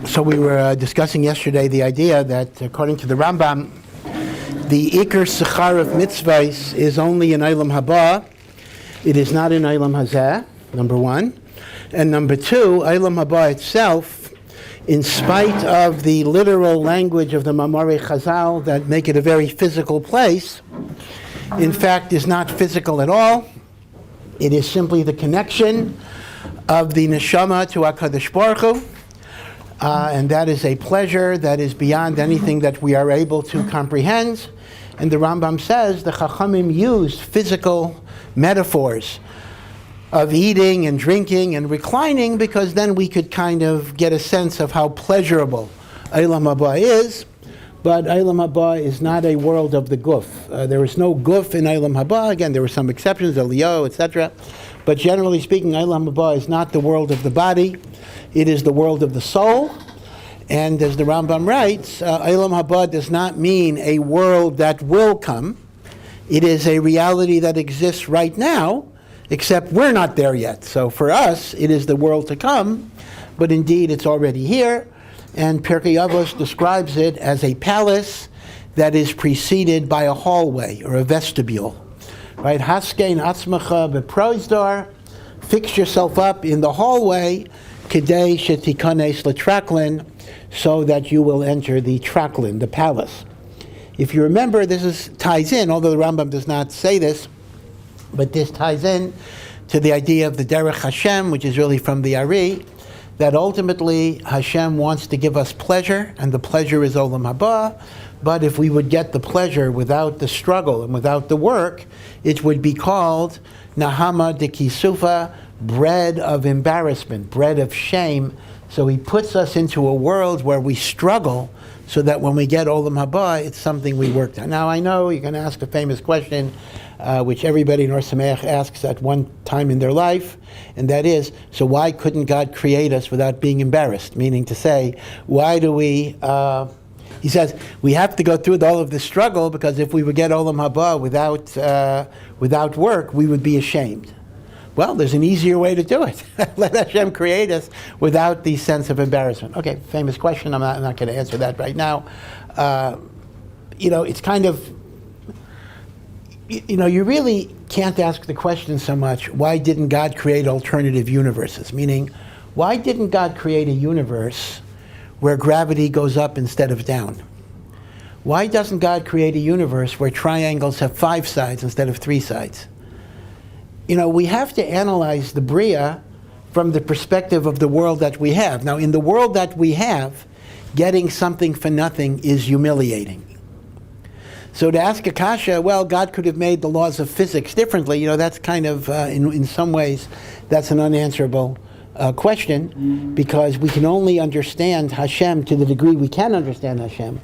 So we were discussing yesterday the idea that according to the Rambam, the Iker Sechar of Mitzvos is only in Olam Haba. It is not in Olam Hazeh, number one. And number two, Olam Haba itself, in spite of the literal language of the Mamorei Chazal that make it a very physical place, in fact is not physical at all. It is simply the connection of the neshama to HaKadosh Baruch Hu. And that is a pleasure that is beyond anything that we are able to comprehend. And the Rambam says the Chachamim used physical metaphors of eating and drinking and reclining because then we could kind of get a sense of how pleasurable Olam Haba is. But Olam Haba is not a world of the guf. There is no guf in Olam Haba. Again, there were some exceptions, Elio, etc. But generally speaking, Olam Haba is not the world of the body. It is the world of the soul. And as the Rambam writes, Olam Haba does not mean a world that will come. It is a reality that exists right now, except we're not there yet. So for us, it is the world to come, but indeed it's already here. And Perek11 describes it as a palace that is preceded by a hallway or a vestibule. Right? Haskein atzmacha beprozdar, fix yourself up in the hallway, kedei shetikanes letraklin, so that you will enter the traklin, the palace. If you remember, ties in, although the Rambam does not say this, but this ties in to the idea of the Derech Hashem, which is really from the Ari, that ultimately Hashem wants to give us pleasure, and the pleasure is Olam Haba. But if we would get the pleasure without the struggle and without the work, it would be called Nahama de Kisufa, bread of embarrassment, bread of shame. So he puts us into a world where we struggle so that when we get Olam Haba, it's something we worked on. Now I know you're going to ask a famous question, which everybody in Ohr Somayach asks at one time in their life, and that is, so why couldn't God create us without being embarrassed? Meaning to say, why do we... he says, we have to go through all of this struggle because if we would get Olam Haba without work, we would be ashamed. Well, there's an easier way to do it. Let Hashem create us without the sense of embarrassment. Okay, famous question. I'm not going to answer that right now. It's kind of... you really can't ask the question so much, why didn't God create alternative universes? Meaning, why didn't God create a universe where gravity goes up instead of down? Why doesn't God create a universe where triangles have 5 sides instead of 3 sides? We have to analyze the Bria from the perspective of the world that we have. Now, in the world that we have, getting something for nothing is humiliating. So to ask a kasha, well, God could have made the laws of physics differently, that's kind of, in some ways, that's an unanswerable question, because we can only understand Hashem to the degree we can understand Hashem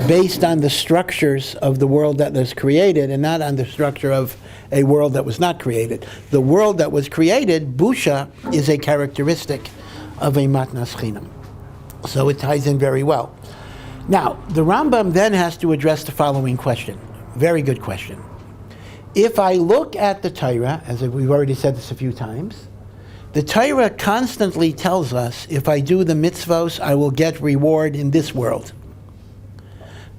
based on the structures of the world that was created and not on the structure of a world that was not created. The world that was created, busha, is a characteristic of a matnas chinam. So it ties in very well. Now, the Rambam then has to address the following question. Very good question. If I look at the Torah, as we've already said this a few times, the Torah constantly tells us if I do the mitzvos, I will get reward in this world.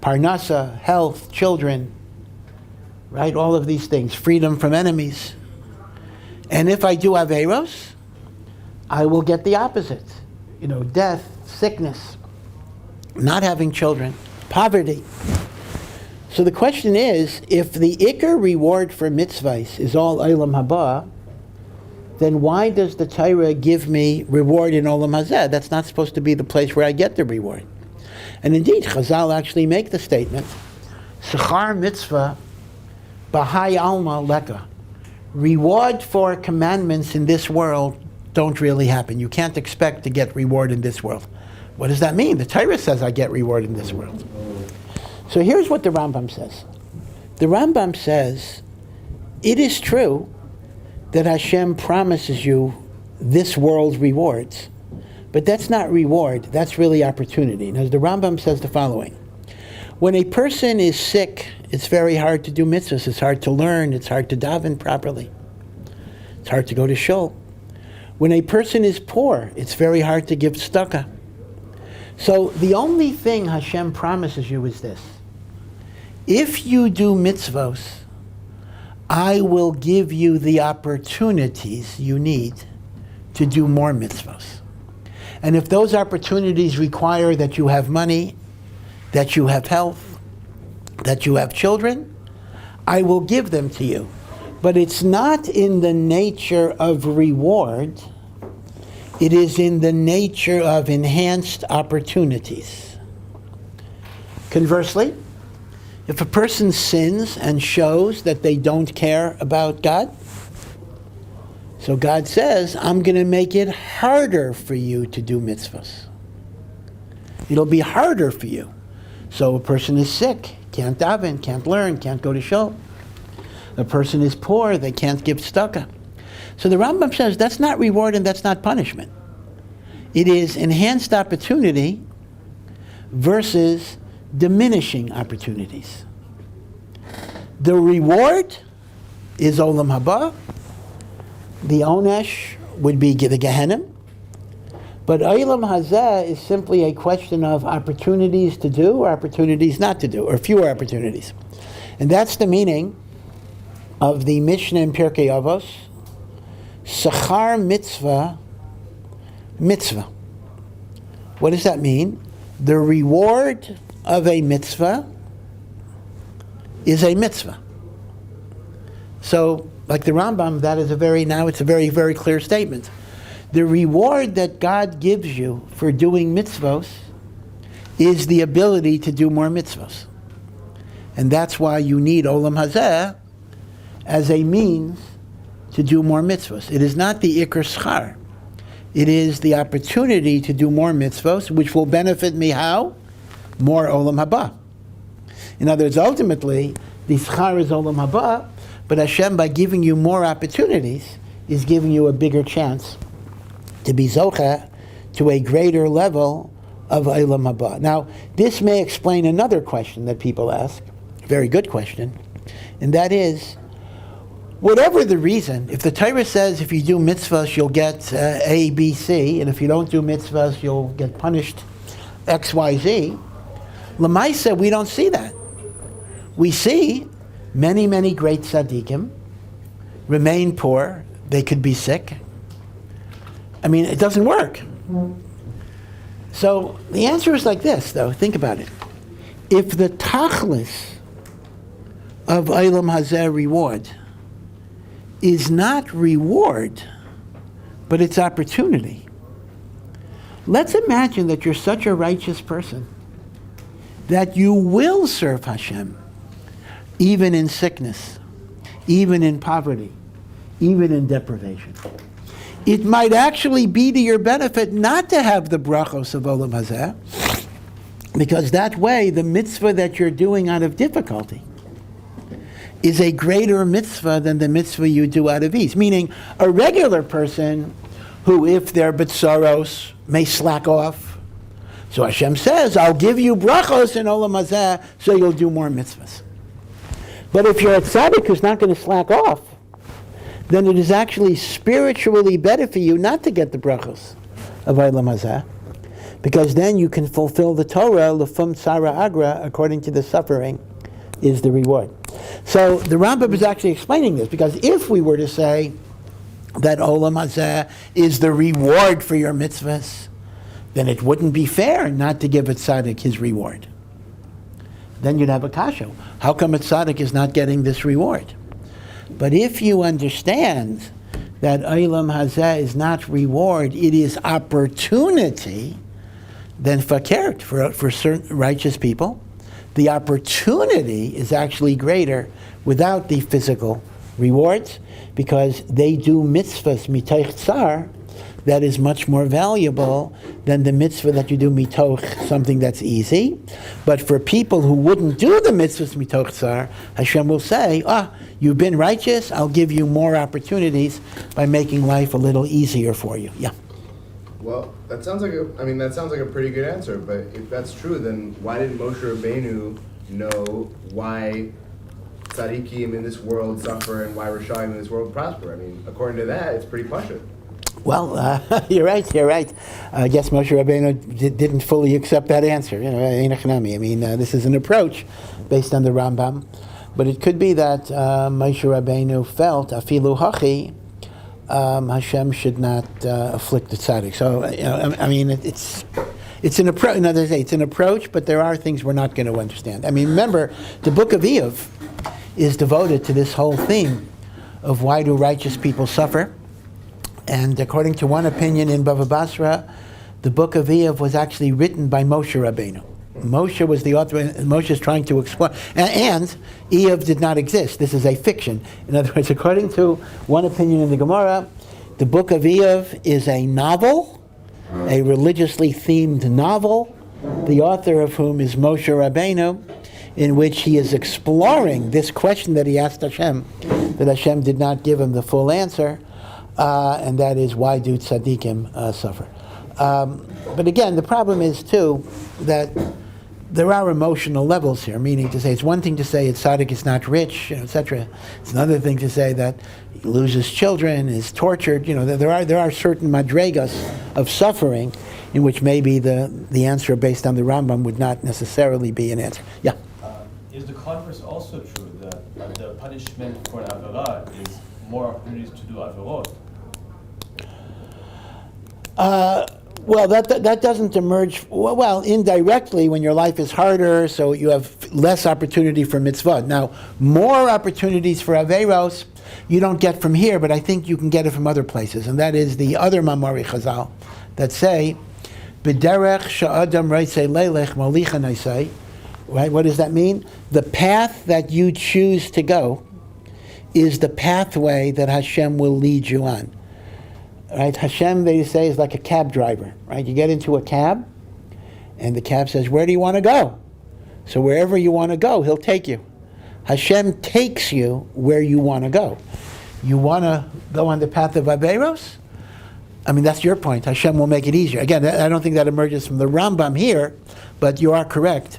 Parnasa, health, children, right? All of these things, freedom from enemies. And if I do averos, I will get the opposite. Death, sickness, not having children, poverty. So the question is, if the ikar reward for mitzvahs is all Olam Haba, then why does the Torah give me reward in Olam Hazeh? That's not supposed to be the place where I get the reward. And indeed, Chazal actually make the statement, Sechar mitzvah b'hai alma leka. Reward for commandments in this world don't really happen. You can't expect to get reward in this world. What does that mean? The Torah says I get reward in this world. So here's what the Rambam says. The Rambam says, it is true that Hashem promises you this world's rewards, but that's not reward, that's really opportunity. And as the Rambam says the following, when a person is sick, it's very hard to do mitzvahs, it's hard to learn, it's hard to daven properly. It's hard to go to shul. When a person is poor, it's very hard to give tzedakah. So the only thing Hashem promises you is this. If you do mitzvos, I will give you the opportunities you need to do more mitzvos. And if those opportunities require that you have money, that you have health, that you have children, I will give them to you. But it's not in the nature of reward. It is in the nature of enhanced opportunities. Conversely, if a person sins and shows that they don't care about God, so God says, I'm going to make it harder for you to do mitzvahs. It'll be harder for you. So a person is sick, can't daven, can't learn, can't go to shul. A person is poor, they can't give tzedakah. So the Rambam says that's not reward and that's not punishment. It is enhanced opportunity versus diminishing opportunities. The reward is Olam Haba. The onesh would be the Gehenna. But Olam Hazeh is simply a question of opportunities to do or opportunities not to do, or fewer opportunities. And that's the meaning of the Mishnah in Perek11, Sachar mitzvah, mitzvah. What does that mean? The reward of a mitzvah is a mitzvah. So, like the Rambam, it's a very, very clear statement. The reward that God gives you for doing mitzvos is the ability to do more mitzvos. And that's why you need Olam Hazeh as a means to do more mitzvos. It is not the ikar schar. It is the opportunity to do more mitzvos, which will benefit me how? More Olam Haba. In other words, ultimately, the schar is Olam Haba, but Hashem, by giving you more opportunities, is giving you a bigger chance to be zocheh to a greater level of Olam Haba. Now, this may explain another question that people ask, a very good question, and that is, whatever the reason, if the Torah says if you do mitzvahs you'll get A, B, C, and if you don't do mitzvahs you'll get punished X, Y, Z, L'maisa, we don't see that. We see many, many great tzaddikim remain poor, they could be sick. I mean, it doesn't work. So the answer is like this, though. Think about it. If the tachlis of Olam Hazeh reward is not reward, but it's opportunity. Let's imagine that you're such a righteous person that you will serve Hashem, even in sickness, even in poverty, even in deprivation. It might actually be to your benefit not to have the brachos of Olam Hazeh, because that way the mitzvah that you're doing out of difficulty is a greater mitzvah than the mitzvah you do out of ease. Meaning, a regular person who, if they're betzaros, may slack off. So Hashem says, I'll give you brachos in Olam Hazeh, so you'll do more mitzvahs. But if you're a tzaddik who's not going to slack off, then it is actually spiritually better for you not to get the brachos of Olam Hazeh, because then you can fulfill the Torah, l'fum tzara agra, according to the suffering, is the reward. So the Rambam is actually explaining this, because if we were to say that Olam Hazeh is the reward for your mitzvahs, then it wouldn't be fair not to give a tzaddik his reward. Then you'd have a kasha. How come a tzaddik is not getting this reward? But if you understand that Olam Hazeh is not reward, it is opportunity, then fakert, for certain righteous people, the opportunity is actually greater without the physical rewards, because they do mitzvahs mitoch tsar that is much more valuable than the mitzvah that you do mitoch something that's easy. But for people who wouldn't do the mitzvahs mitoch tsar, Hashem will say, you've been righteous, I'll give you more opportunities by making life a little easier for you. Yeah. Well, that sounds like a pretty good answer, but if that's true, then why didn't Moshe Rabbeinu know why tzaddikim in this world suffer and why Rishayim in this world prosper? I mean, according to that, it's pretty pashut. Well, you're right. I guess Moshe Rabbeinu didn't fully accept that answer. I mean, this is an approach based on the Rambam, but it could be that Moshe Rabbeinu felt afilu hachi, Hashem should not afflict the tzaddik. So, I mean, it's an approach. It's an approach, but there are things we're not going to understand. I mean, remember, the book of Iyov is devoted to this whole theme of why do righteous people suffer. And according to one opinion in Bava Basra, the book of Iyov was actually written by Moshe Rabbeinu. Moshe was the author, and Moshe is trying to explain. And Iyov did not exist. This is a fiction. In other words, according to one opinion in the Gemara, the book of Iyov is a novel, a religiously themed novel, the author of whom is Moshe Rabbeinu, in which he is exploring this question that he asked Hashem, that Hashem did not give him the full answer. And that is, why do tzaddikim suffer? But again, the problem is, too, that there are emotional levels here, meaning to say, it's one thing to say a tzaddik is not rich, etc. It's another thing to say that he loses children, is tortured. There are certain madregas of suffering in which maybe the answer based on the Rambam would not necessarily be an answer. Yeah? Is the converse also true, that the punishment for an avera is more opportunities to do averot? Well, that doesn't emerge. Well, indirectly, when your life is harder, so you have less opportunity for mitzvah. Now, more opportunities for averos you don't get from here, but I think you can get it from other places, and that is the other Mamari Chazal that say, "B'derech sha'adam reisei leilech molicha neisei." Right? What does that mean? The path that you choose to go is the pathway that Hashem will lead you on. Right? Hashem, they say, is like a cab driver. Right? You get into a cab, and the cab says, "Where do you want to go?" So wherever you want to go, He'll take you. Hashem takes you where you want to go. You want to go on the path of Averos? I mean, that's your point. Hashem will make it easier. Again, I don't think that emerges from the Rambam here, but you are correct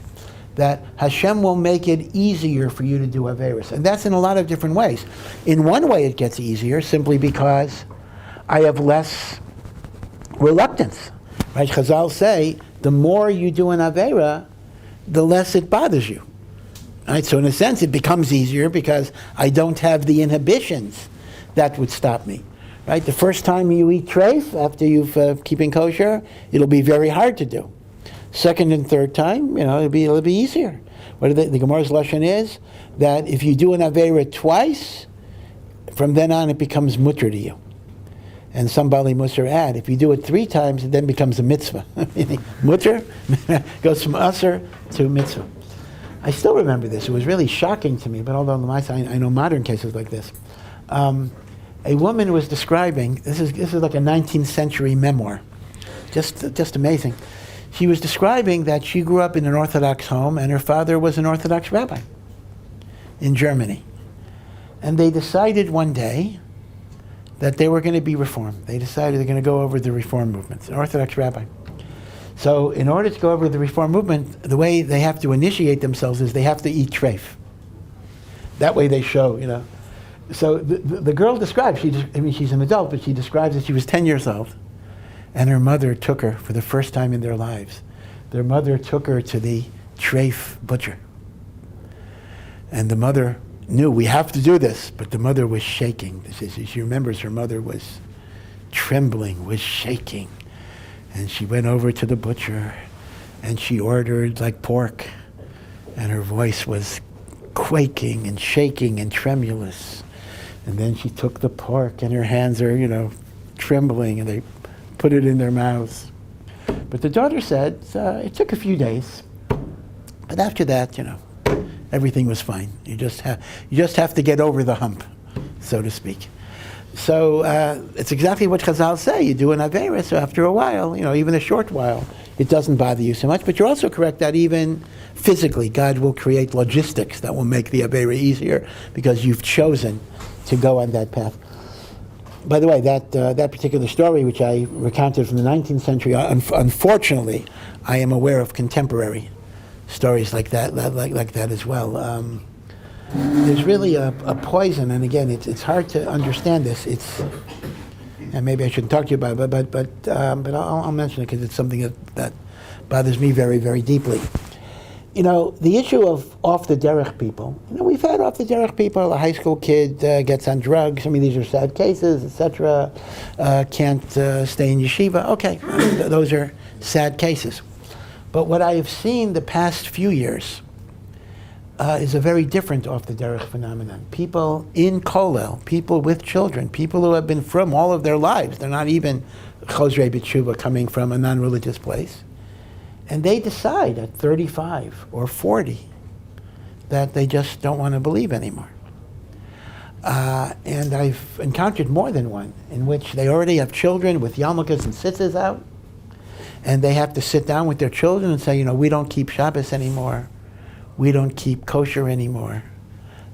that Hashem will make it easier for you to do Averos. And that's in a lot of different ways. In one way, it gets easier simply because I have less reluctance. Right? Chazal say, the more you do an Avera, the less it bothers you. Right? So in a sense, it becomes easier because I don't have the inhibitions that would stop me. Right? The first time you eat treif, after you've keeping kosher, it'll be very hard to do. Second and third time, it'll be easier. What the Gemara's lesson is that if you do an Avera twice, from then on it becomes mutter to you. And some Bali Musar add, if you do it 3 times, it then becomes a mitzvah. Mutter goes from usher to mitzvah. I still remember this. It was really shocking to me, but although on my side, I know modern cases like this. A woman was describing, this is like a 19th century memoir, just amazing. She was describing that she grew up in an Orthodox home and her father was an Orthodox rabbi in Germany. And they decided one day that they were going to be reformed. They decided they're going to go over the reform movement, an Orthodox rabbi. So in order to go over the reform movement, the way they have to initiate themselves is they have to eat treif. That way they show, So the girl describes, she's an adult, but she describes that she was 10 years old, and her mother took her for the first time in their lives. Their mother took her to the treif butcher. And the mother knew, we have to do this, but the mother was shaking. She remembers her mother was trembling, was shaking. And she went over to the butcher, and she ordered like pork, and her voice was quaking and shaking and tremulous. And then she took the pork, and her hands are, trembling, and they put it in their mouths. But the daughter said it took a few days, but after that, everything was fine. You just have to get over the hump, so to speak. So it's exactly what Chazal say. You do an Avera, so after a while, even a short while, it doesn't bother you so much. But you're also correct that even physically, God will create logistics that will make the Avera easier because you've chosen to go on that path. By the way, that particular story, which I recounted from the 19th century, unfortunately, I am aware of contemporary stories like that as well. There's really a poison, and again, it's hard to understand this. and maybe I shouldn't talk to you about it, but I'll mention it because it's something that bothers me very, very deeply. You know, the issue of off the derech people, you know, we've had off the derech people, a high school kid gets on drugs, I mean, these are sad cases, etc., can't stay in yeshiva, okay, those are sad cases. But what I have seen the past few years is a very different off the derech phenomenon. People in kollel, people with children, people who have been from all of their lives, they're not even chosrei b'tshuva coming from a non-religious place, and they decide at 35 or 40 that they just don't want to believe anymore. And I've encountered more than one in which they already have children with yarmulkes and tzitzis out, and they have to sit down with their children and say, you know, we don't keep Shabbos anymore. We don't keep kosher anymore.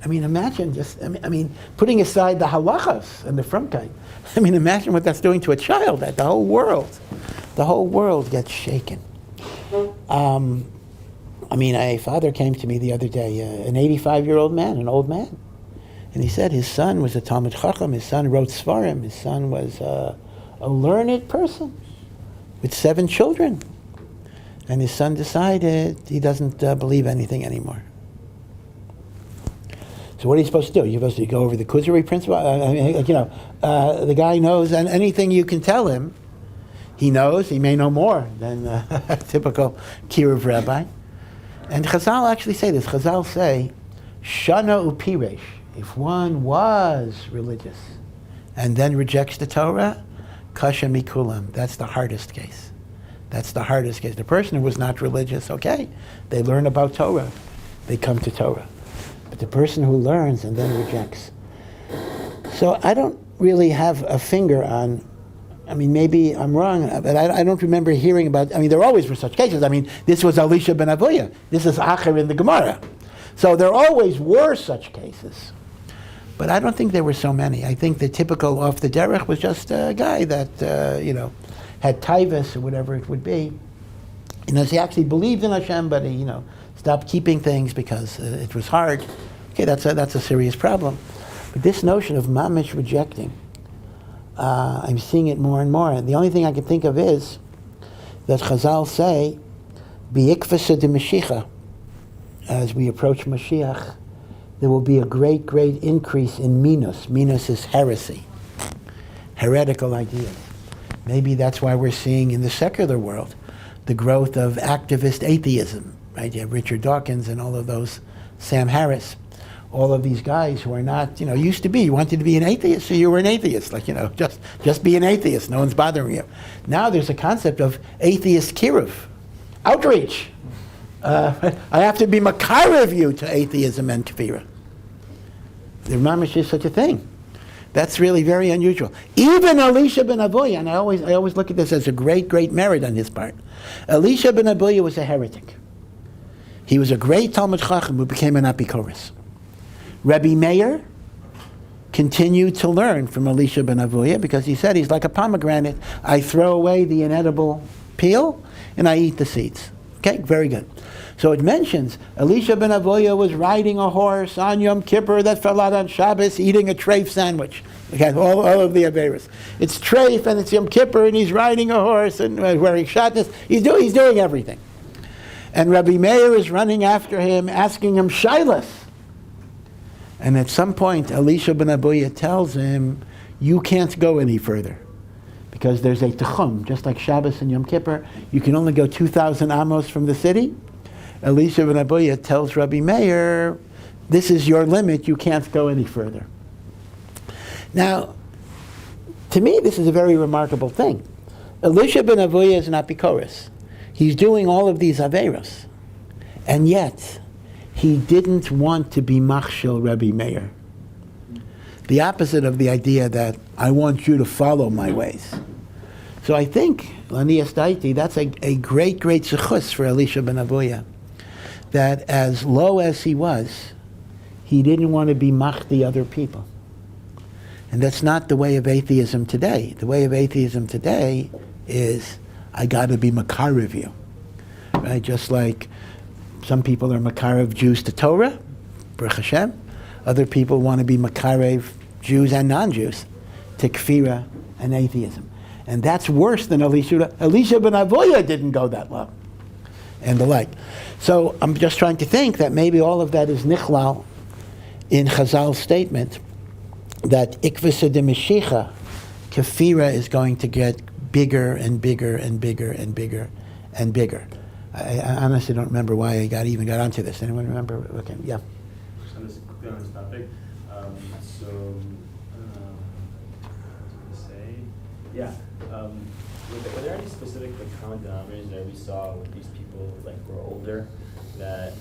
I mean, imagine just, I mean, putting aside the halachas and the frumkeit, I mean, imagine what that's doing to a child, that the whole world gets shaken. I mean, a father came to me the other day, an 85-year-old man, an old man, and he said his son was a Talmid Chacham, his son wrote Svarim, his son was a learned person with 7 children. And his son decided he doesn't believe anything anymore. So what are you supposed to do? You're supposed to go over the Kuzari principle? The guy knows, and anything you can tell him, he knows. He may know more than a typical kiruv rabbi. And Chazal actually say this. Chazal say, Shana upiresh, if one was religious and then rejects the Torah, kasha mikulam, that's the hardest case. That's the hardest case. The person who was not religious, okay, they learn about Torah, they come to Torah. But the person who learns and then rejects. So I don't really have a finger on, I mean, maybe I'm wrong, but I don't remember hearing about, I mean, there always were such cases. I mean, this was Elisha ben Avuya. This is Acher in the Gemara. So there always were such cases. But I don't think there were so many. I think the typical off the derech was just a guy that, had taivas or whatever it would be. He actually believed in Hashem, but he, stopped keeping things because it was hard. Okay, that's a serious problem. But this notion of mamish rejecting, I'm seeing it more and more. And the only thing I can think of is that Chazal say, "Bi'ikvasa de Mashiach," as we approach Mashiach, there will be a great, great increase in minus. Minus is heresy, heretical ideas. Maybe that's why we're seeing in the secular world the growth of activist atheism, right? You have Richard Dawkins and all of those, Sam Harris, all of these guys who are not, used to be, you wanted to be an atheist, so you were an atheist, just be an atheist, no one's bothering you. Now there's a concept of atheist kiruv, outreach. I have to be makarev you to atheism and kfira. The mamish is such a thing. That's really very unusual. Even Elisha ben Avuya, and I always look at this as a great, great merit on his part. Elisha ben Avuya was a heretic. He was a great Talmid Chacham who became an apikoros. Rebbe Meir continued to learn from Elisha ben Avuya because he said he's like a pomegranate. I throw away the inedible peel and I eat the seeds. Okay, very good. So it mentions Elisha ben Avuya was riding a horse on Yom Kippur that fell out on Shabbos, eating a treif sandwich. Okay, all of the Averis. It's treif and it's Yom Kippur and he's riding a horse and wearing shatnez. He's doing everything. And Rabbi Meir is running after him, asking him shailas. And at some point, Elisha ben Avuya tells him, you can't go any further. Because there's a techum, just like Shabbos and Yom Kippur, you can only go 2,000 amos from the city. Elisha ben Avuya tells Rabbi Meir, this is your limit, you can't go any further. Now, to me, this is a very remarkable thing. Elisha ben Avuya is an apikoros. He's doing all of these averos. And yet, he didn't want to be machshel Rabbi Meir. The opposite of the idea that I want you to follow my ways. So I think, Lanias Daiti, that's a great, great zechus for Elisha ben Avuya. That as low as he was, he didn't want to be machdi other people. And that's not the way of atheism today. The way of atheism today is, I got to be makarev you. Right? Just like some people are makarev Jews to Torah, Baruch Hashem. Other people want to be makarev Jews and non-Jews to kfira and atheism. And that's worse than Elisha. Elisha ben Avoya didn't go that low, and the like. So I'm just trying to think that maybe all of that is nichlal in Chazal's statement that ikvisa de Mashiach, kefira is going to get bigger and bigger and bigger and bigger and bigger. I honestly don't remember why I even got onto this. Anyone remember? Okay, yeah. Just on this, quickly on this topic. So, what was I going to say? Yeah. Were there any specific common denominators that we saw with these people who were older that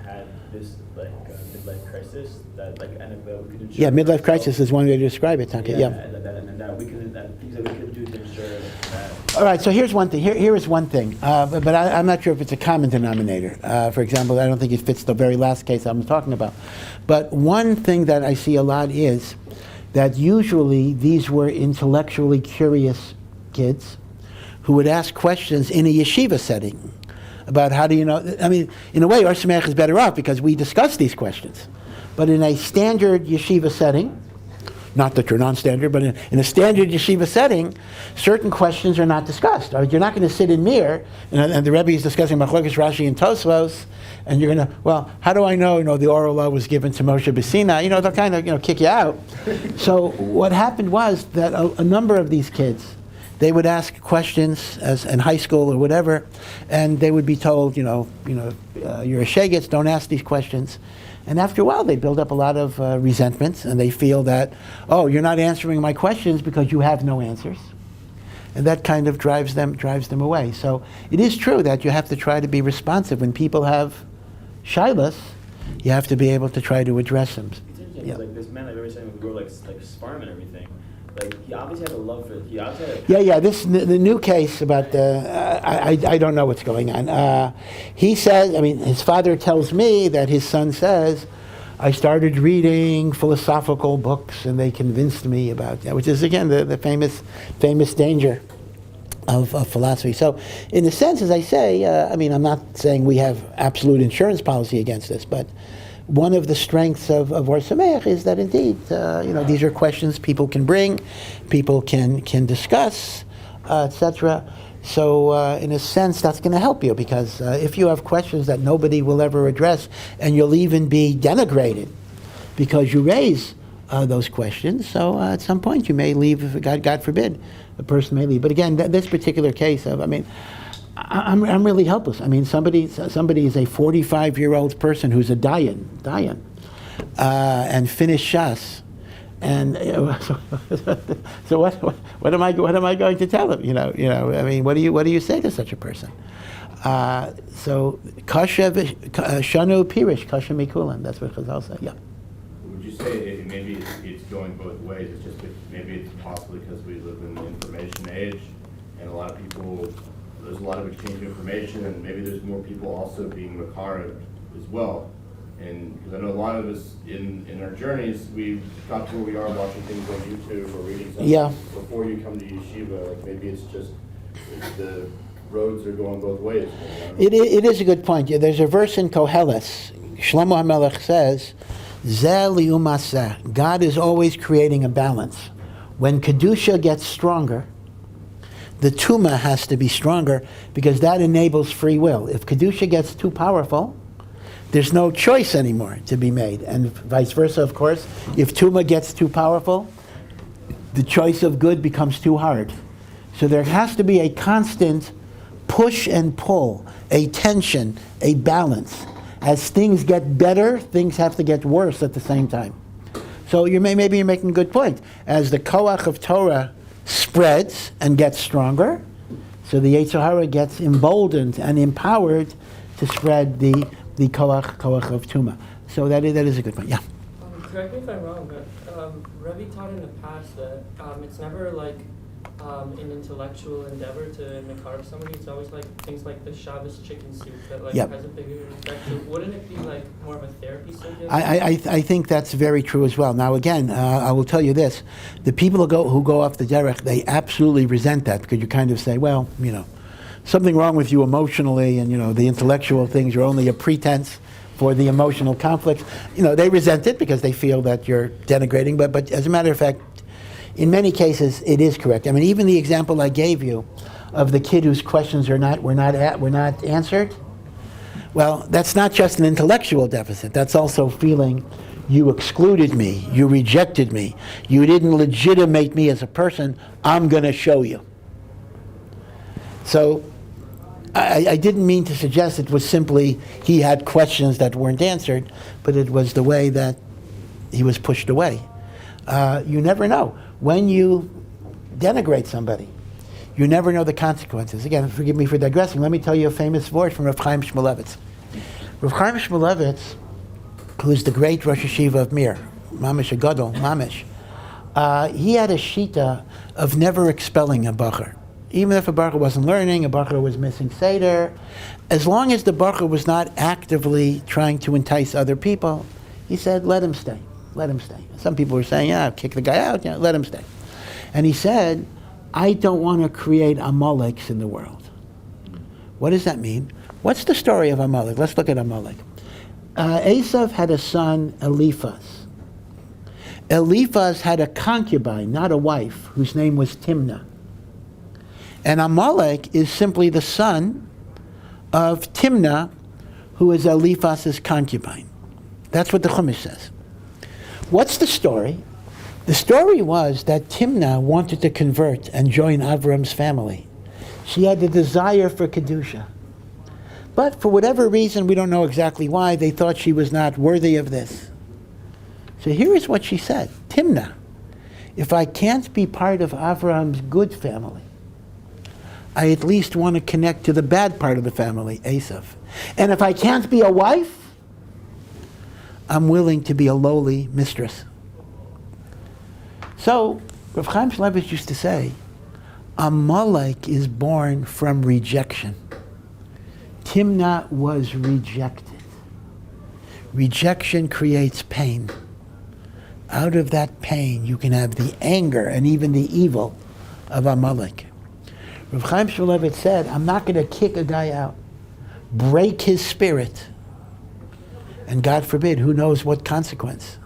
had this midlife crisis and we could ensure? Yeah, midlife crisis is one way to describe it, Tanka. Yeah. And that we could things that we could do to ensure that. All right. So here's one thing. Here is one thing. But I'm not sure if it's a common denominator. For example, I don't think it fits the very last case I'm talking about. But one thing that I see a lot is that usually these were intellectually curious kids who would ask questions in a yeshiva setting about how do you know. I mean, in a way, Ohr Somayach is better off because we discuss these questions. But in a standard yeshiva setting, not that you're non-standard, but in a standard yeshiva setting, certain questions are not discussed. Or you're not going to sit in Mir, and the Rebbe is discussing Machlokes Rashi and Tosfos, and you're going to, well, how do I know, the oral law was given to Moshe B'Sinai? They'll kind of, kick you out. So what happened was that a number of these kids, they would ask questions as in high school or whatever, and they would be told, you're a shegetz, don't ask these questions. And after a while, they build up a lot of resentments, and they feel that, you're not answering my questions because you have no answers. And that kind of drives them away. So it is true that you have to try to be responsive. When people have shilas, you have to be able to try to address them. It's interesting, because this man, every time we grow like sperm and everything, he obviously had a love for it. He obviously had the new case about I don't know what's going on. He says, his father tells me that his son says, I started reading philosophical books and they convinced me about that, which is again the famous danger of philosophy. So in a sense, as I say, I'm not saying we have absolute insurance policy against this, but one of the strengths of Ohr Somayach is that indeed, these are questions people can bring, people can discuss, etc. So in a sense, that's going to help you because if you have questions that nobody will ever address, and you'll even be denigrated because you raise those questions, so at some point you may leave. God forbid, a person may leave. But again, this particular case of, I'm really helpless. Somebody is a 45-year-old person who's a dayan, and finished Shas, and so what am I going to tell him? What do you say to such a person? So kasha shanu pirish kasha mikulan. That's what Chazal said. Yeah. Would you say maybe it's going both ways? It's just that maybe it's possibly because we live in the information age, and a lot of people. There's a lot of exchange of information, and maybe there's more people also being Makariv as well. And because I know a lot of us in our journeys, we got to where we are watching things on YouTube or reading something before you come to yeshiva. Maybe it's just the roads are going both ways. It is a good point. Yeah, there's a verse in Koheles. Shlomo HaMelech says, Zeh li'umas zeh. God is always creating a balance. When Kedusha gets stronger, the Tuma has to be stronger because that enables free will. If Kedusha gets too powerful, there's no choice anymore to be made. And vice versa, of course. If Tuma gets too powerful, the choice of good becomes too hard. So there has to be a constant push and pull, a tension, a balance. As things get better, things have to get worse at the same time. So maybe you're making a good point. As the koach of Torah spreads and gets stronger, so the Yetzer Hara gets emboldened and empowered to spread the koach of Tuma. So that is a good point. Yeah. Correct me if I'm wrong, but Rebbe taught in the past that it's never like an intellectual endeavor to makarv somebody. It's always like things like the Shabbos chicken soup that has a bigger effect. So wouldn't it be like more of a therapy subject? I think that's very true as well. Now again, I will tell you this: the people who go off the derech, they absolutely resent that because you kind of say, well, something wrong with you emotionally, and the intellectual things are only a pretense for the emotional conflicts. They resent it because they feel that you're denigrating. But as a matter of fact, in many cases, it is correct. I mean, even the example I gave you of the kid whose questions were not answered, well, that's not just an intellectual deficit. That's also feeling you excluded me, you rejected me, you didn't legitimate me as a person, I'm going to show you. So I didn't mean to suggest it was simply he had questions that weren't answered, but it was the way that he was pushed away. You never know. When you denigrate somebody, you never know the consequences. Again, forgive me for digressing. Let me tell you a famous verse from Rav Chaim Shmulevitz. Rav Chaim Shmulevitz, who is the great Rosh Yeshiva of Mir, Mamish Agadol, Mamish, he had a shita of never expelling a bacher. Even if a bacher wasn't learning, a bacher was missing Seder, as long as the bacher was not actively trying to entice other people, he said, let him stay. Let him stay. Some people were saying, kick the guy out, let him stay. And he said, I don't want to create Amaleks in the world. What does that mean? What's the story of Amalek? Let's look at Amalek. Esav had a son, Eliphaz. Eliphaz had a concubine, not a wife, whose name was Timnah. And Amalek is simply the son of Timnah, who is Eliphaz's concubine. That's what the Chumash says. What's the story? The story was that Timnah wanted to convert and join Avram's family. She had the desire for Kedusha. But for whatever reason, we don't know exactly why, they thought she was not worthy of this. So here is what she said. Timnah, if I can't be part of Avram's good family, I at least want to connect to the bad part of the family, Esav. And if I can't be a wife, I'm willing to be a lowly mistress. So, Rav Chaim Shmulevitz used to say, Amalek is born from rejection. Timnah was rejected. Rejection creates pain. Out of that pain, you can have the anger and even the evil of Amalek. Rav Chaim Shmulevitz said, I'm not going to kick a guy out, break his spirit, and God forbid, who knows what consequence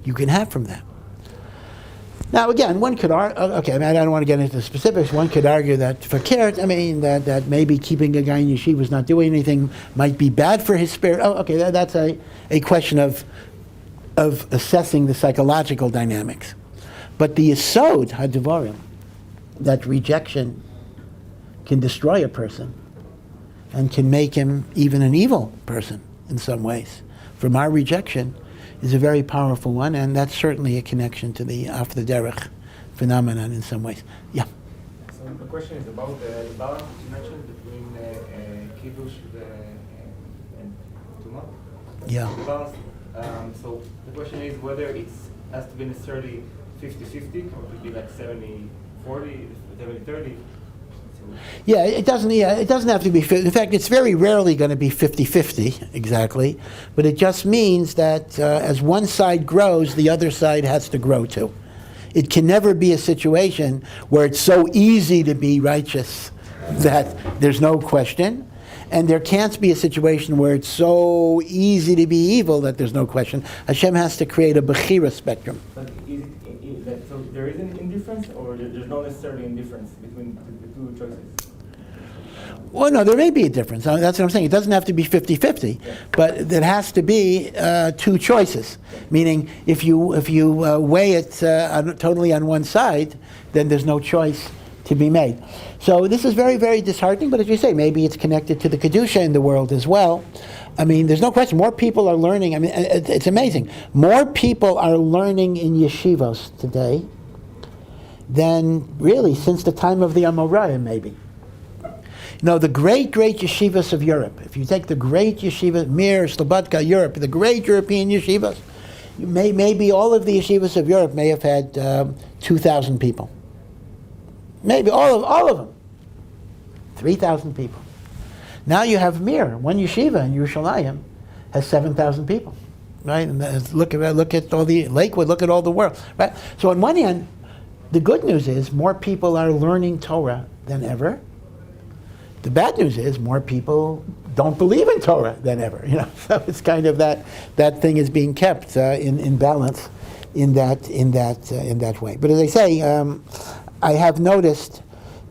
you can have from that. Now, again, one could argue, I don't want to get into the specifics, one could argue that fakert, that maybe keeping a guy in yeshiva who's not doing anything might be bad for his spirit. That's a question of assessing the psychological dynamics. But the yesod hadvarim, that rejection can destroy a person and can make him even an evil person in some ways, from our rejection, is a very powerful one, and that's certainly a connection to the Af the Derech phenomenon in some ways. Yeah. So the question is about the balance that you mentioned between Kiddush and Tumah. Yeah. The balance. So the question is whether it has to be necessarily 50-50, or could be like 70-40, 70-30. Yeah, it doesn't have to be. In fact, it's very rarely going to be 50-50 exactly, but it just means that as one side grows, the other side has to grow too. It can never be a situation where it's so easy to be righteous that there's no question, and there can't be a situation where it's so easy to be evil that there's no question. Hashem has to create a bechira spectrum. But so there is an indifference, or there's no necessarily indifference between the two choices? Well, no, there may be a difference. That's what I'm saying. It doesn't have to be 50-50, but there has to be two choices. Meaning, if you weigh it totally on one side, then there's no choice to be made. So this is very, very disheartening, but as you say, maybe it's connected to the Kedusha in the world as well. There's no question, more people are learning. It's amazing. More people are learning in yeshivos today than really since the time of the Amoraim, maybe. The great yeshivas of Europe, if you take the great yeshivas, Mir, Slobodka, Europe, the great European yeshivas, maybe all of the yeshivas of Europe may have had 2,000 people. Maybe all of them. 3,000 people. Now you have Mir, one yeshiva in Yerushalayim, has 7,000 people, right? And look at all the Lakewood, look at all the world, right? So on one hand, the good news is more people are learning Torah than ever. The bad news is more people don't believe in Torah than ever. So it's kind of that thing is being kept in balance in that way. But as I say, I have noticed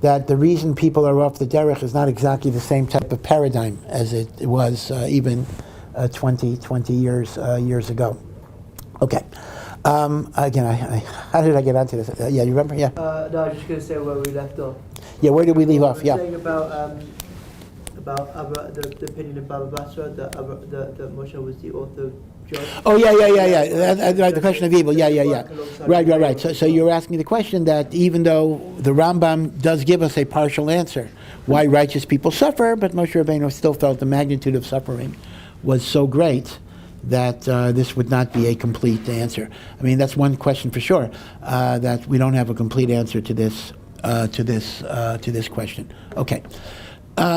that the reason people are off the derech is not exactly the same type of paradigm as it was even 20 years ago. Okay. Again, how did I get onto this? Yeah, you remember? Yeah. No, I was just going to say where we left off. Yeah, where did we leave off? Yeah. Saying about the opinion of Baba Basra that Moshe was the author of John. Oh, yeah. Right, the question of evil. Yeah. Right. So you're asking the question that even though the Rambam does give us a partial answer, why righteous people suffer, but Moshe Rabbeinu still felt the magnitude of suffering was so great that this would not be a complete answer. I mean, that's one question for sure, that we don't have a complete answer to this question. Okay.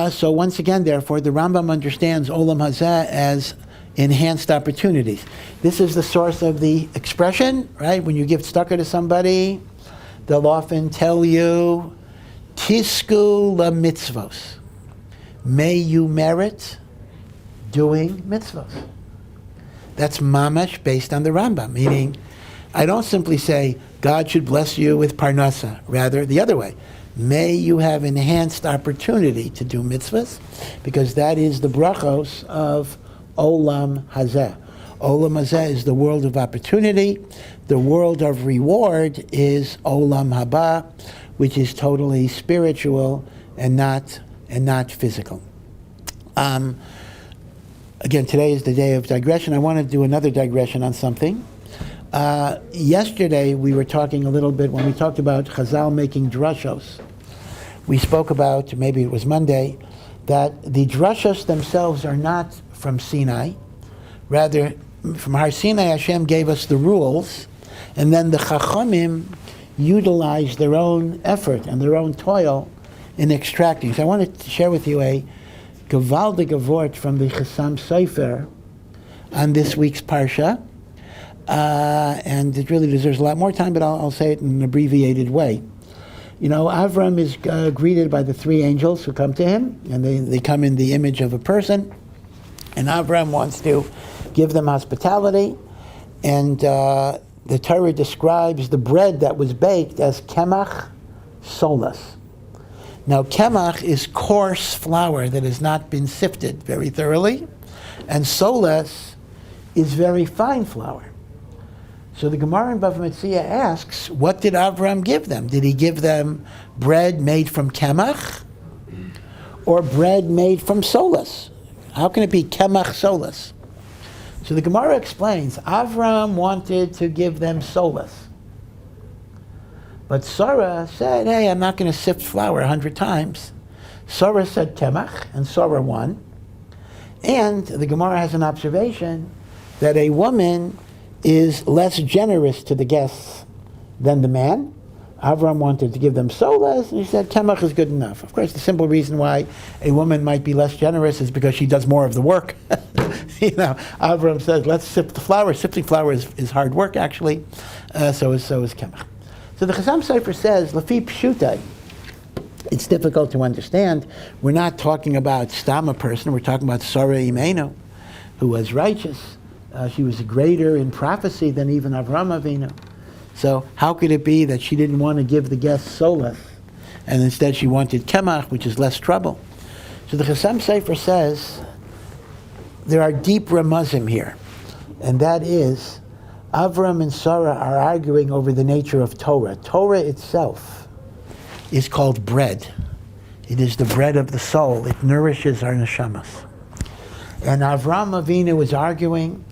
So once again, therefore, the Rambam understands Olam Hazeh as enhanced opportunities. This is the source of the expression, right? When you give tzedakah to somebody, they'll often tell you, Tisku la mitzvos. May you merit doing mitzvos. That's mamash based on the Rambam, meaning I don't simply say God should bless you with parnasa, rather the other way. May you have enhanced opportunity to do mitzvahs, because that is the brachos of Olam Hazeh. Olam Hazeh is the world of opportunity. The world of reward is Olam Haba, which is totally spiritual and not physical. Again, today is the day of digression. I want to do another digression on something. Yesterday we were talking a little bit, when we talked about Chazal making drashos, we spoke about, maybe it was Monday, that the drashos themselves are not from Sinai. Rather, from Har Sinai, Hashem gave us the rules, and then the Chachamim utilized their own effort and their own toil in extracting. So I wanted to share with you a gewaldige Wort from the Chasam Sofer on this week's Parsha. And it really deserves a lot more time, but I'll say it in an abbreviated way. You know, Avram is greeted by the three angels who come to him, and they come in the image of a person, and Avram wants to give them hospitality, and the Torah describes the bread that was baked as Kemach, Solas. Now, Kemach is coarse flour that has not been sifted very thoroughly, and Solas is very fine flour. So the Gemara in Bava Metzia asks, what did Avram give them? Did he give them bread made from Kemach or bread made from Solas? How can it be Kemach Solas? So the Gemara explains, Avram wanted to give them Solas. But Sarah said, hey, I'm not going to sift flour 100 times. Sarah said Kemach, and Sarah won. And the Gemara has an observation that a woman is less generous to the guests than the man. Avram wanted to give them Solas, and he said Kemach is good enough. Of course, the simple reason why a woman might be less generous is because she does more of the work. Avram says, let's sift the flour. Sifting flour is hard work, actually. So is Kemach. So the Chasam Sofer says, Lafi Pshutai, it's difficult to understand. We're not talking about Stam, a person. We're talking about Sarah Imenu, who was righteous. She was greater in prophecy than even Avraham Avinu. So how could it be that she didn't want to give the guests Solas, and instead she wanted Kemach, which is less trouble? So the Chasam Sofer says there are deep ramazim here, and that is Avram and Sarah are arguing over the nature of Torah. Torah itself is called bread. It is the bread of the soul. It nourishes our neshamas. And Avraham Avinu is arguing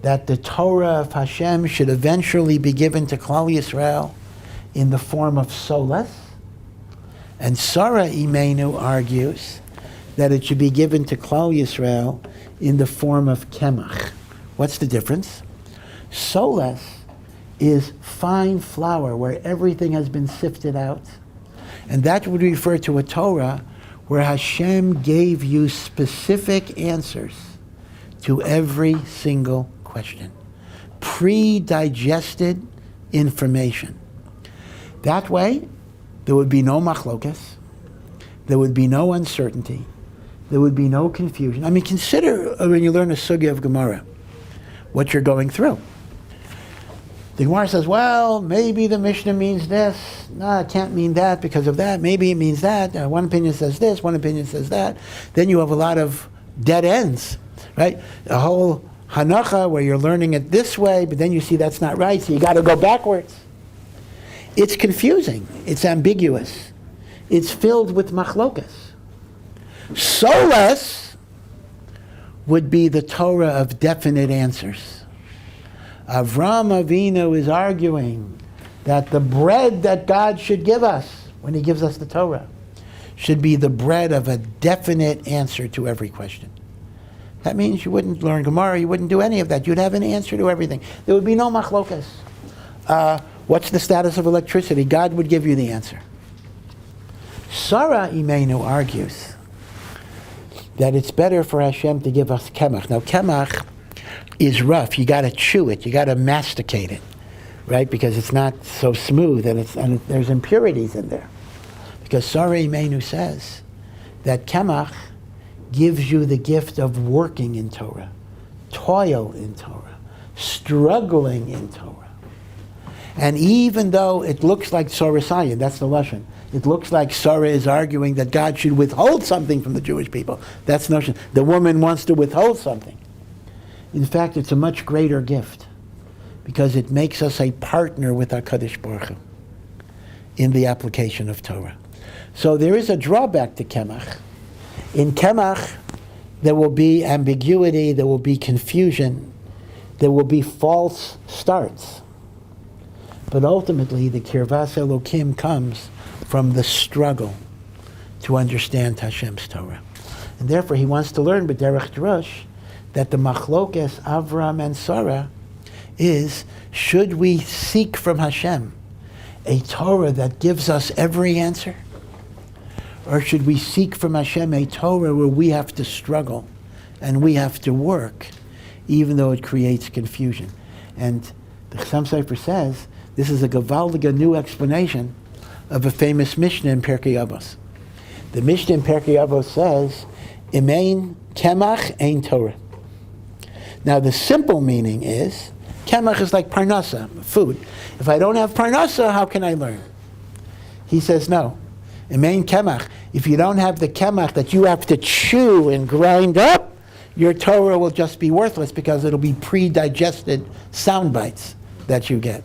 that the Torah of Hashem should eventually be given to Klal Yisrael in the form of Solas. And Sarah Imenu argues that it should be given to Klal Yisrael in the form of Kemach. What's the difference? Solas is fine flour where everything has been sifted out. And that would refer to a Torah where Hashem gave you specific answers to every single question. Pre-digested information. That way, there would be no machlokas, there would be no uncertainty, there would be no confusion. I mean, consider when you learn a sugya of Gemara, what you're going through. The Gemara says, well, maybe the Mishnah means this. No, it can't mean that because of that. Maybe it means that. One opinion says this, one opinion says that. Then you have a lot of dead ends, right? A whole hanacha where you're learning it this way, but then you see that's not right, so you got to go backwards. It's confusing. It's ambiguous. It's filled with machlokas. Solas would be the Torah of definite answers. Avram Avinu is arguing that the bread that God should give us when He gives us the Torah should be the bread of a definite answer to every question. That means you wouldn't learn Gemara, you wouldn't do any of that. You'd have an answer to everything. There would be no machlokas. What's the status of electricity? God would give you the answer. Sarah Imenu argues that it's better for Hashem to give us Kemach. Now, Kemach is rough. You got to chew it. You got to masticate it, right? Because it's not so smooth, and there's impurities in there. Because Sarah Imenu says that Kemach gives you the gift of working in Torah, toil in Torah, struggling in Torah. And even though it looks like Sarah Sayin, that's the Lashon, it looks like Sarah is arguing that God should withhold something from the Jewish people. That's the notion. The woman wants to withhold something. In fact, it's a much greater gift because it makes us a partner with HaKadosh Baruch Hu in the application of Torah. So there is a drawback to Kemach. In Kemach, there will be ambiguity, there will be confusion, there will be false starts. But ultimately, the Kirvas Elokim comes from the struggle to understand Hashem's Torah. And therefore, he wants to learn b'derech drush that the machlokes Avram and Sarah is, should we seek from Hashem a Torah that gives us every answer? Or should we seek from Hashem a Torah where we have to struggle and we have to work, even though it creates confusion? And the Chassam Sofer says, this is a gewaldige new explanation of a famous Mishnah in Perek11. The Mishnah in Perek11 says, Im ein Kemach ein Torah. Now the simple meaning is, Kemach is like parnasa, food. If I don't have parnasa, how can I learn? He says no. Im ein Kemach. If you don't have the Kemach that you have to chew and grind up, your Torah will just be worthless because it'll be pre-digested sound bites that you get.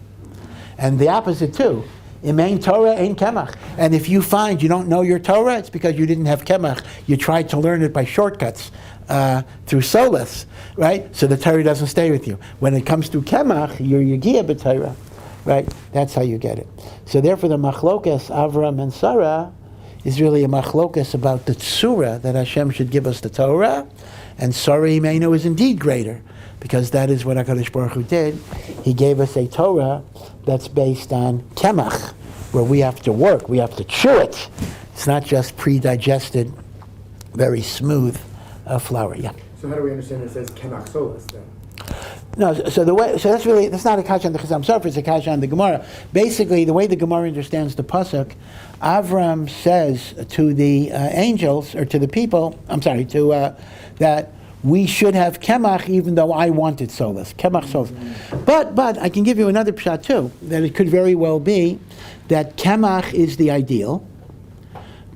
And the opposite too. Im ein Torah ein Kemach. And if you find you don't know your Torah, it's because you didn't have Kemach. You tried to learn it by shortcuts through Solas, right? So the Torah doesn't stay with you. When it comes to Kemach, you're Yegiya b'Torah, right? That's how you get it. So therefore the machlokas Avram and Sarah is really a machlokas about the tzura that Hashem should give us the Torah, and Sarah Imenu is indeed greater, because that is what HaKadosh Baruch Hu did. He gave us a Torah that's based on Kemach, where we have to work, we have to chew it. It's not just pre-digested, very smooth flour. Yeah. So how do we understand it says Kemach Solas then? No, that's not a kasha on the Chassam Sofer, it's a kasha on the Gemara. Basically, the way the Gemara understands the pasuk, Avram says to the angels, or to the people, that we should have Kemach even though I wanted Solas. Kemach Solas. But I can give you another pshat too, that it could very well be that Kemach is the ideal,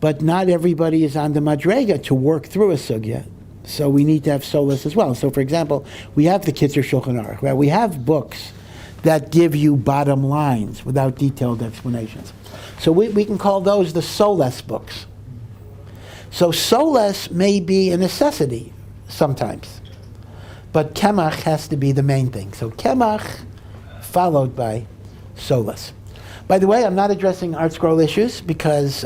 but not everybody is on the madrega to work through a sugya. So we need to have Solas as well. So for example, we have the Kitzur Shulchan Aruch, where we have books that give you bottom lines without detailed explanations. So we can call those the Solas books. So Solas may be a necessity sometimes, but Kemach has to be the main thing. So Kemach followed by Solas. By the way, I'm not addressing Art Scroll issues because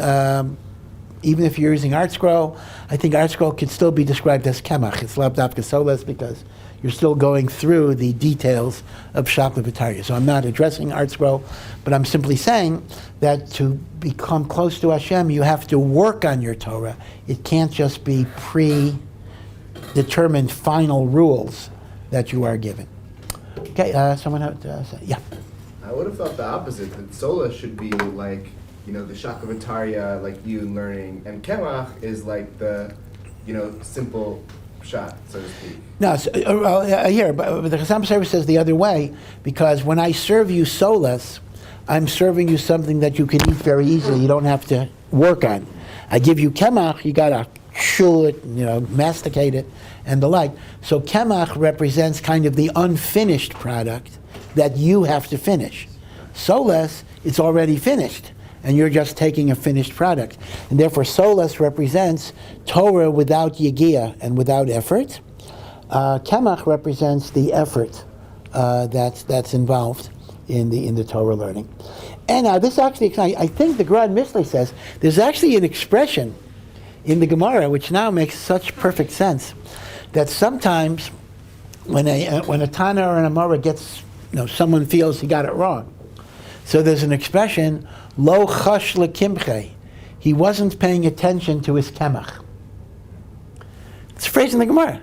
even if you're using Art Scroll, I think Art Scroll can still be described as Kemach. It's Labdavka Solas because you're still going through the details of Shakla V'Tarya. So I'm not addressing Art Scroll, but I'm simply saying that to become close to Hashem, you have to work on your Torah. It can't just be predetermined final rules that you are given. Okay, someone have to say, yeah. I would have thought the opposite, that Sola should be like, the Shakavatariya, like you learning, and Kemach is like the, simple shot, so to speak. No, here, but the Chasam Sofer says the other way, because when I serve you solas, I'm serving you something that you can eat very easily. You don't have to work on. I give you kemach, you gotta chew it, masticate it, and the like. So kemach represents kind of the unfinished product that you have to finish. Solas, it's already finished, and you're just taking a finished product. And therefore, solas represents Torah without yegia and without effort. Kemach represents the effort that's involved in the Torah learning. And this actually, I think the Grad Mishle says, there's actually an expression in the Gemara which now makes such perfect sense, that sometimes when a Tana or an Amora gets, someone feels he got it wrong. So there's an expression, lo chash lekimche. He wasn't paying attention to his kemach. It's a phrase in the Gemara.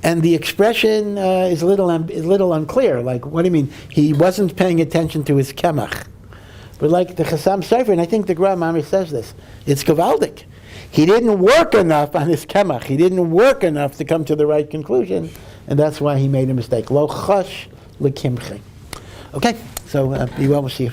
And the expression is a little unclear. Like, what do you mean? He wasn't paying attention to his kemach. But like the Chasam Sofer, and I think the Gra Mami says this, it's gavaldik. He didn't work enough on his kemach. He didn't work enough to come to the right conclusion, and that's why he made a mistake. Lo chash lekimche. Okay, so be well, we'll see you.